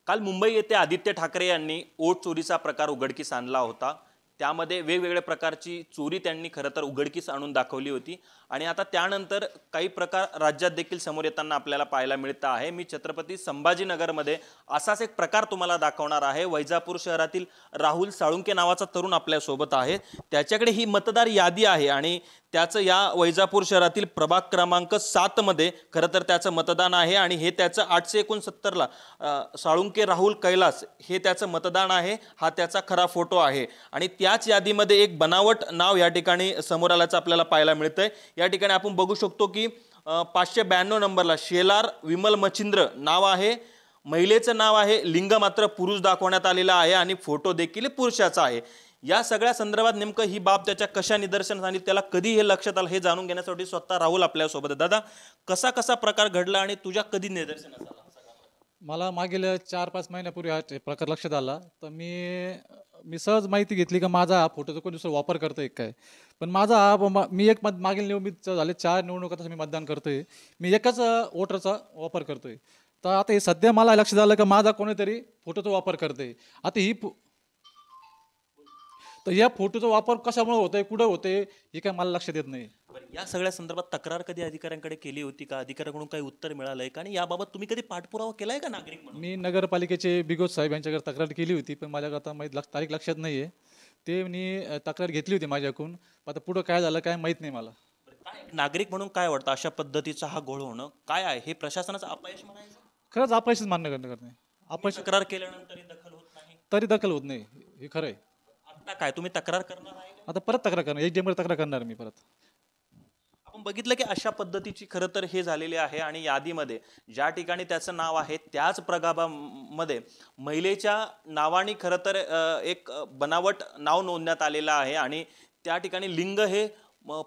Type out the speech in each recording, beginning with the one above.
काल मुंबई येथे आदित्य ठाकरे यांनी ओट चोरीचा प्रकार उघडकीस आणला होता। त्यामध्ये वेगवेगळ्या प्रकारची चोरी त्यांनी खरं तर उघडकीस आणून दाखवली होती आणि आता त्यानंतर काही प्रकार राज्यात देखील समोर येताना आपल्याला पाहायला मिळत आहे। मी छत्रपती संभाजीनगरमध्ये असाच एक प्रकार तुम्हाला दाखवणार आहे। वैजापूर शहरातील राहुल साळुंके नावाचा तरुण आपल्या सोबत आहे। त्याच्याकडे ही मतदार यादी आहे आणि त्याचं या वैजापूर शहरातील प्रभाग क्रमांक 7 मध्ये खरं तर त्याचं मतदान आहे आणि हे त्याचं 869 ला साळुंके राहुल कैलास हे त्याचं मतदान आहे। हा त्याचा खरा फोटो आहे आणि त्याच यादीमध्ये एक बनावट नाव या ठिकाणी समोर आल्याचं आपल्याला पाहायला मिळतंय। या ठिकाणी आपण बघू शकतो की 592 नंबरला शेलार विमल मच्छिंद्र नाव आहे, महिलेचं नाव आहे, लिंग मात्र पुरुष दाखवण्यात आलेला आहे आणि फोटो देखील पुरुषाचा आहे। या सगळ्या संदर्भात नेमकं ही बाब त्याच्या कशा निदर्शनास आणि त्याला कधी हे लक्षात आलं हे जाणून घेण्यासाठी स्वतः राहुल आपल्या सोबत आहे। दादा, कसा प्रकार घडला आणि तुझ्या कधी निदर्शनास आला? मला मागील 4-5 महिन्यापूर्वी हा प्रकार लक्षात आला तर मी सहज माहिती घेतली का माझा हा फोटोचा कोणी दुसरा वापर करतोय काय। पण माझा मी एक मागील निवडणुकीत झाले 4 निवडणुकात मी मतदान करतोय, मी एकच वोटरचा वापर करतोय। तर आता हे सध्या मला लक्षात आलं का माझा कोणीतरी फोटोचा वापर करतोय। आता तर या फोटोचा वापर कशामुळे होतोय, कुठं होतोय हे काय मला लक्षात येत नाही। या सगळ्या संदर्भात तक्रार कधी अधिकाऱ्यांकडे केली होती का? अधिकाऱ्यांकडून काही उत्तर मिळालंय का आणि याबाबत तुम्ही कधी पाठपुरावा केलाय का नागरिक म्हणून? मी नगरपालिकेचे बिगोज साहेब यांच्याकडे तक्रार केली होती, पण माझ्याकडे आता तारीख लक्षात नाही आहे। ते मी तक्रार घेतली होती माझ्याकडून, आता पुढं काय झालं काय माहीत नाही मला। काय नागरिक म्हणून काय वाटतं अशा पद्धतीचा हा घोळ होणं काय आहे? हे प्रशासनाचं अपयश म्हणायचं? खरंच अपयशच मान्य करणे, अपयश तक्रार केल्यानंतर दखल होत नाही, तरी दखल होत नाही, हे खरं आहे। आता काय तुम्ही तक्रार करणार आहे? आता परत तक्रार करणार, 1 डिसेंबर तक्रार करणार मी परत। आपण बघितलं की अशा पद्धतीची खरं तर हे झालेले आहे आणि यादीमध्ये ज्या ठिकाणी त्याचं नाव आहे त्याच प्रभागामध्ये महिलेच्या नावाने खरं तर एक बनावट नाव नोंदण्यात आलेलं आहे आणि त्या ठिकाणी लिंग हे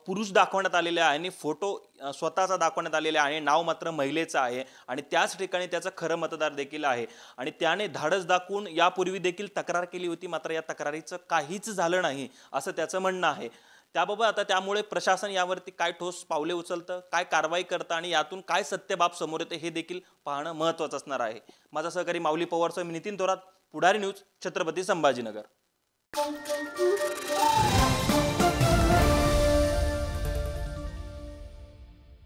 पुरुष दाखवण्यात आलेले आहे आणि फोटो स्वतःचा दाखवण्यात आलेला आहे, नाव मात्र महिलेचं आहे आणि त्याच ठिकाणी त्याचं खरं मतदार देखील आहे आणि त्याने धाडस दाखवून यापूर्वी देखील तक्रार केली होती, मात्र या तक्रारीचं काहीच झालं नाही असं त्याचं म्हणणं आहे। त्याबाबत आता त्यामुळे प्रशासन यावरती काय ठोस पावले उचलतं, काय कारवाई करतं आणि यातून काय सत्यबाब समोर येते हे देखील पाहणं महत्त्वाचं असणार आहे। माझा सहकारी माऊली पवारसह मी नितीन थोरात, पुढारी न्यूज, छत्रपती संभाजीनगर।